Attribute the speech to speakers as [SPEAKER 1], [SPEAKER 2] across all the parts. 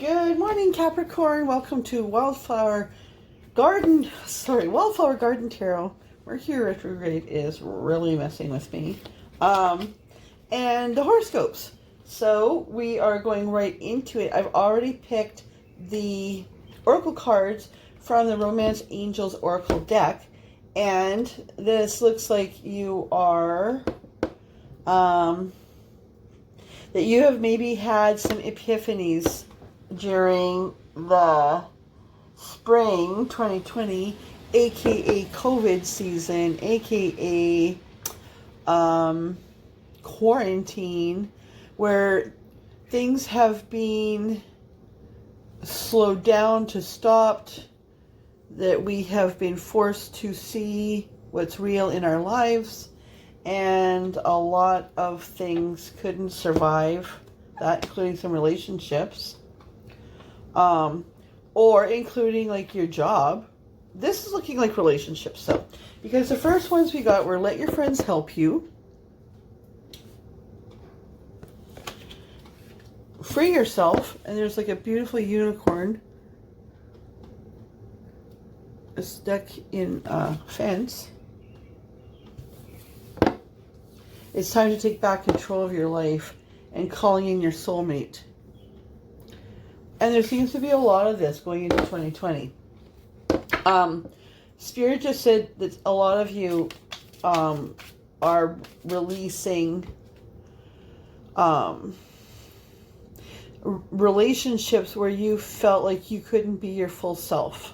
[SPEAKER 1] Good morning, Capricorn. Welcome to Wildflower Garden Tarot. Mercury retrograde is really messing with me. And the horoscopes. So we are going right into it. I've already picked the oracle cards from the Romance Angels Oracle deck. And this looks like you are, that you have maybe had some epiphanies during the spring 2020, aka COVID season, aka quarantine, where things have been slowed down to stopped, that we have been forced to see what's real in our lives, and a lot of things couldn't survive that, including some relationships. Or including like your job. This is looking like relationships. So, because the first ones we got were let your friends help you, free yourself, and there's like a beautiful unicorn stuck in a fence. It's time to take back control of your life and calling in your soulmate. And there seems to be a lot of this going into 2020. Spirit just said that a lot of you are releasing relationships where you felt like you couldn't be your full self,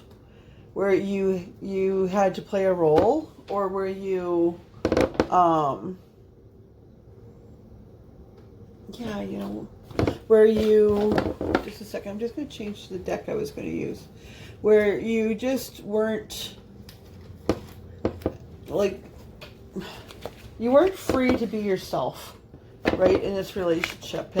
[SPEAKER 1] where you had to play a role, or where you where you, just a second, I'm just going to change the deck I was going to use, where you just weren't, like, you weren't free to be yourself, right, in this relationship,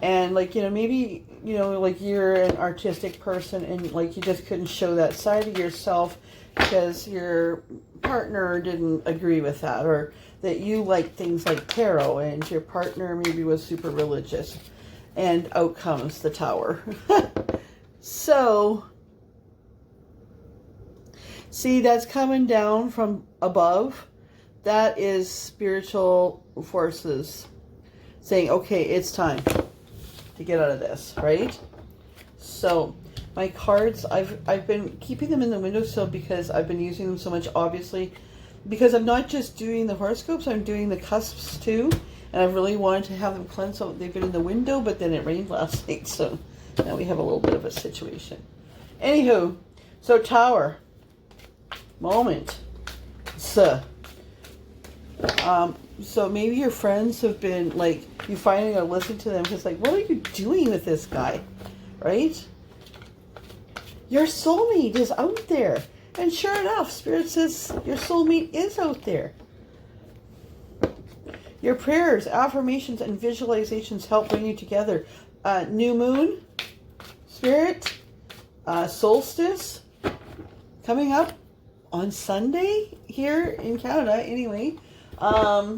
[SPEAKER 1] and like, maybe, like, you're an artistic person, and like, you just couldn't show that side of yourself because your partner didn't agree with that, or that you like things like tarot, and your partner maybe was super religious. And out comes the Tower. So, see, that's coming down from above. That is spiritual forces saying, okay, it's time to get out of this, right? So, my cards, I've been keeping them in the windowsill because I've been using them so much, obviously, because I'm not just doing the horoscopes, I'm doing the cusps too. And I really wanted to have them cleansed, so they've been in the window, but then it rained last night, so now we have a little bit of a situation. Anywho, so Tower, moment, so maybe your friends have been, like, you finally are listening to them, because, like, what are you doing with this guy, right? Your soulmate is out there, and sure enough, Spirit says your soulmate is out there. Your prayers, affirmations, and visualizations help bring you together. New moon, Spirit, solstice, coming up on Sunday here in Canada, anyway. A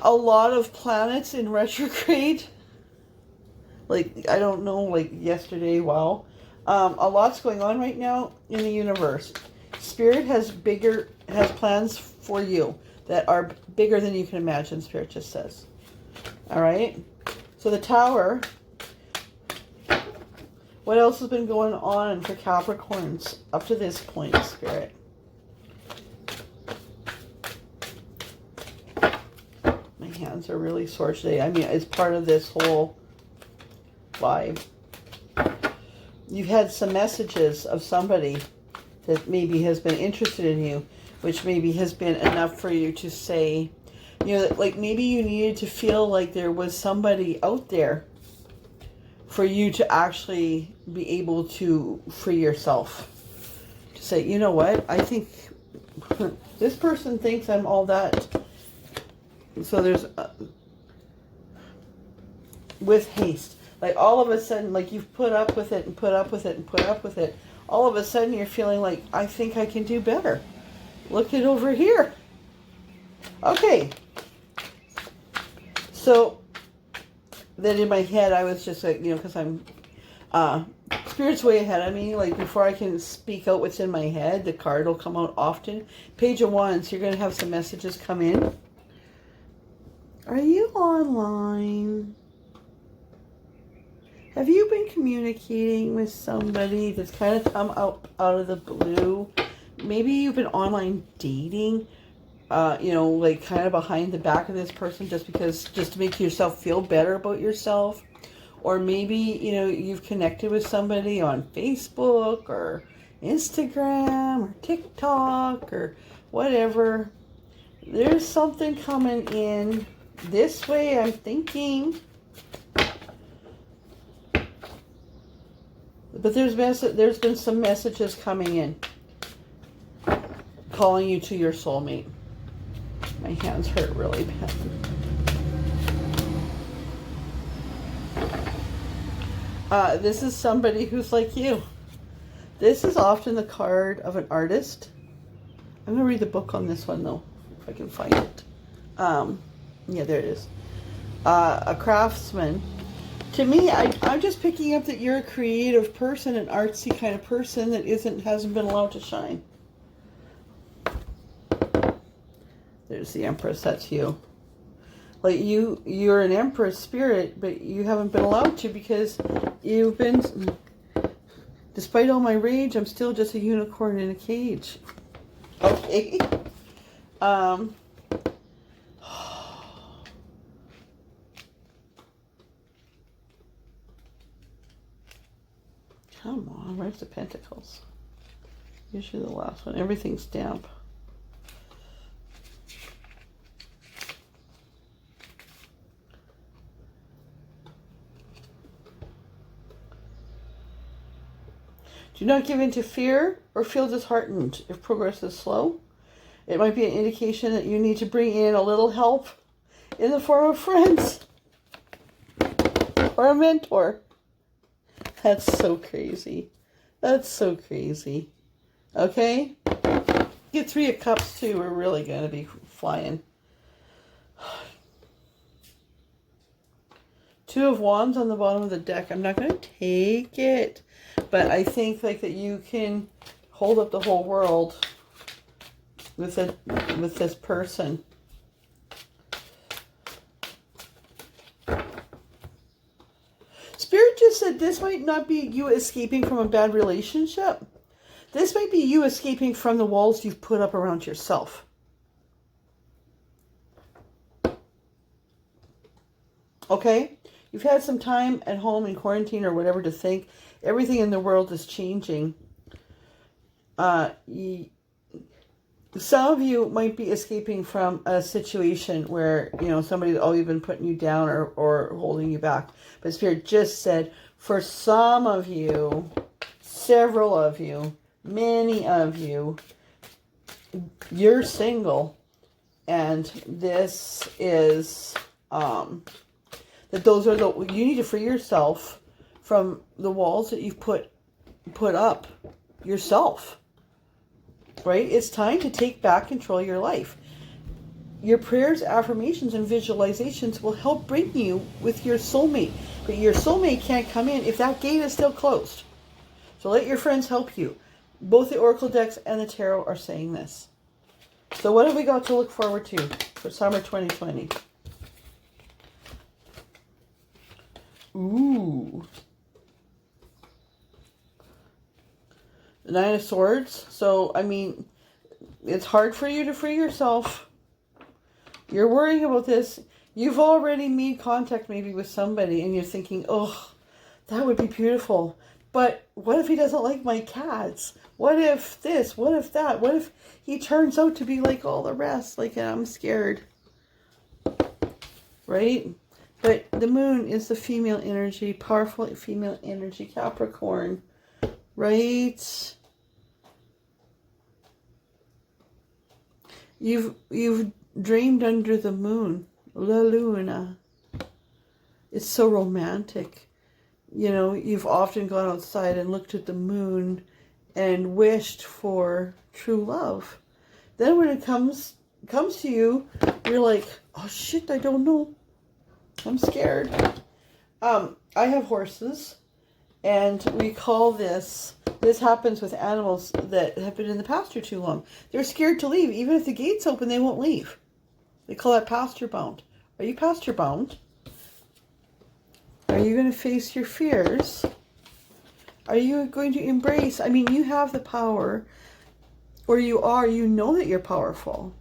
[SPEAKER 1] lot of planets in retrograde. Like, I don't know, like yesterday, wow. A lot's going on right now in the universe. Spirit has plans for you that are bigger than you can imagine, Spirit just says. All right? So the Tower. What else has been going on for Capricorns up to this point, Spirit? My hands are really sore today. I mean, it's part of this whole vibe. You've had some messages of somebody that maybe has been interested in you, which maybe has been enough for you to say, like, maybe you needed to feel like there was somebody out there for you to actually be able to free yourself. To say, you know what, I think this person thinks I'm all that. So there's, with haste, like all of a sudden, like you've put up with it and put up with it and put up with it. All of a sudden you're feeling like, I think I can do better. Look it over here. Okay. So then in my head, I was just like, because I'm, Spirit's way ahead of me. Like, before I can speak out what's in my head, the card will come out often. Page of Wands, you're going to have some messages come in. Are you online? Have you been communicating with somebody that's kind of come out of the blue? Maybe you've been online dating, like kind of behind the back of this person just to make yourself feel better about yourself. Or maybe, you've connected with somebody on Facebook or Instagram or TikTok or whatever. There's something coming in this way, I'm thinking. But there's been some messages coming in calling you to your soulmate. My hands hurt really bad. This is somebody who's like you. This is often the card of an artist. I'm going to read the book on this one, though, if I can find it. Yeah, there it is. A craftsman. To me, I'm just picking up that you're a creative person, an artsy kind of person that hasn't been allowed to shine. There's the Empress. That's you. Like, you're an Empress spirit, but you haven't been allowed to because you've been... Despite all my rage, I'm still just a unicorn in a cage. Okay. Come on, where's the Pentacles? Usually the last one. Everything's damp. Do not give in to fear or feel disheartened if progress is slow. It might be an indication that you need to bring in a little help in the form of friends or a mentor. That's so crazy. That's so crazy. Okay? Get 3 of Cups too. We're really going to be flying. 2 of Wands on the bottom of the deck. I'm not going to take it. But I think like that you can hold up the whole world with this person. Spirit just said this might not be you escaping from a bad relationship. This might be you escaping from the walls you've put up around yourself. Okay? You've had some time at home in quarantine or whatever to think. Everything in the world is changing. Some of you might be escaping from a situation where, somebody's always been putting you down or holding you back. But Spirit just said, for some of you, several of you, many of you, you're single. And this is, that those are you need to free yourself from the walls that you've put up yourself. Right? It's time to take back control of your life. Your prayers, affirmations, and visualizations will help bring you with your soulmate. But your soulmate can't come in if that gate is still closed. So let your friends help you. Both the Oracle decks and the Tarot are saying this. So what have we got to look forward to for summer 2020? Ooh. The 9 of Swords. So, I mean, it's hard for you to free yourself. You're worrying about this. You've already made contact maybe with somebody and you're thinking, oh, that would be beautiful. But what if he doesn't like my cats? What if this? What if that? What if he turns out to be like all the rest? Like, I'm scared. Right? But the moon is the female energy, powerful female energy, Capricorn. Right? You've dreamed under the moon, La Luna. It's so romantic. You've often gone outside and looked at the moon and wished for true love. Then when it comes to you, you're like, oh shit, I don't know. I'm scared. I have horses, and we call this happens with animals that have been in the pasture too long. They're scared to leave. Even if the gate's open, they won't leave. They call that pasture bound. Are you pasture bound? Are you going to face your fears? Are you going to embrace? I mean, you have the power, or you know that you're powerful.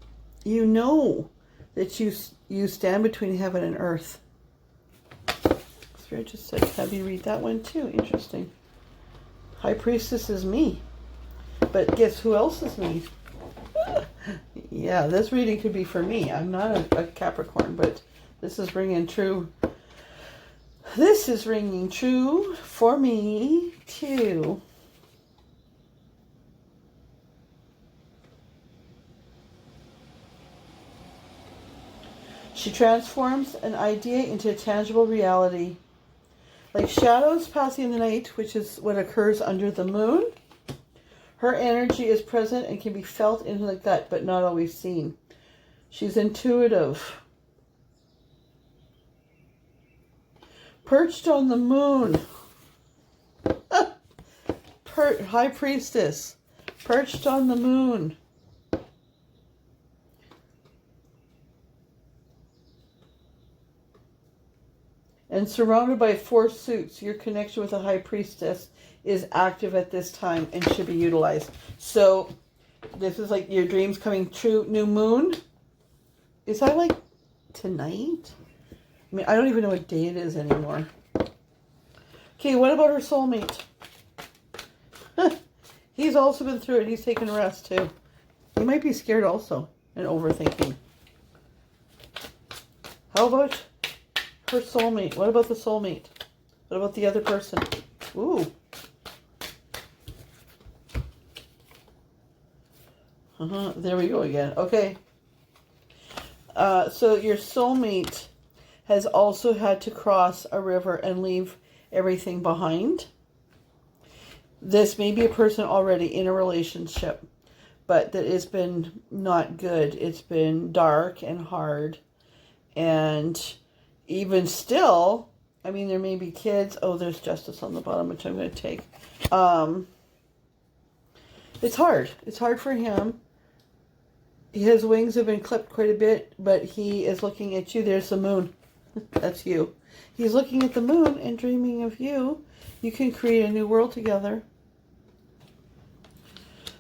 [SPEAKER 1] You know that you stand between heaven and earth. Spirit just said, have you read that one too? Interesting. High Priestess is me. But guess who else is me? Yeah, this reading could be for me. I'm not a Capricorn, but this is ringing true. This is ringing true for me too. She transforms an idea into a tangible reality. Like shadows passing in the night, which is what occurs under the moon. Her energy is present and can be felt in the gut, but not always seen. She's intuitive. Perched on the moon. High Priestess. Perched on the moon. And surrounded by 4 suits, your connection with the High Priestess is active at this time and should be utilized. So this is like your dreams coming true. New moon. Is that like tonight? I mean, I don't even know what day it is anymore. Okay, what about her soulmate? He's also been through it. He's taken a rest too. He might be scared also and overthinking. How about her soulmate? What about the soulmate? What about the other person? Ooh. There we go again. Okay. So your soulmate has also had to cross a river and leave everything behind. This may be a person already in a relationship, but that has been not good. It's been dark and hard. And even still, I mean, there may be kids. Oh, there's justice on the bottom, which I'm going to take. It's hard. It's hard for him. His wings have been clipped quite a bit, but he is looking at you. There's the moon. That's you. He's looking at the moon and dreaming of you. You can create a new world together.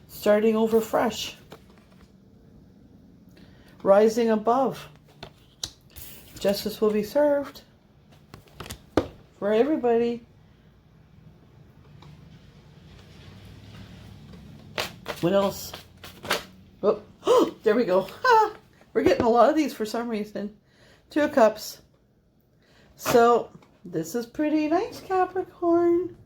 [SPEAKER 1] Starting over fresh. Rising above. Justice will be served for everybody. What else? Oh, there we go. We're getting a lot of these for some reason. 2 of Cups. So, this is pretty nice, Capricorn.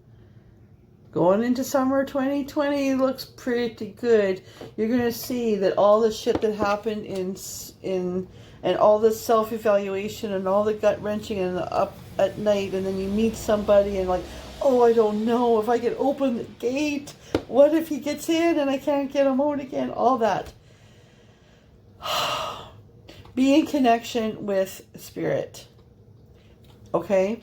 [SPEAKER 1] Going into summer 2020 looks pretty good. You're going to see that all the shit that happened and all the self-evaluation and all the gut-wrenching and the up at night, and then you meet somebody and like, oh, I don't know if I can open the gate. What if he gets in and I can't get him out again? All that. Be in connection with spirit. Okay?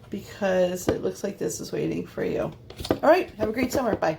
[SPEAKER 1] Because it looks like this is waiting for you. All right. Have a great summer. Bye.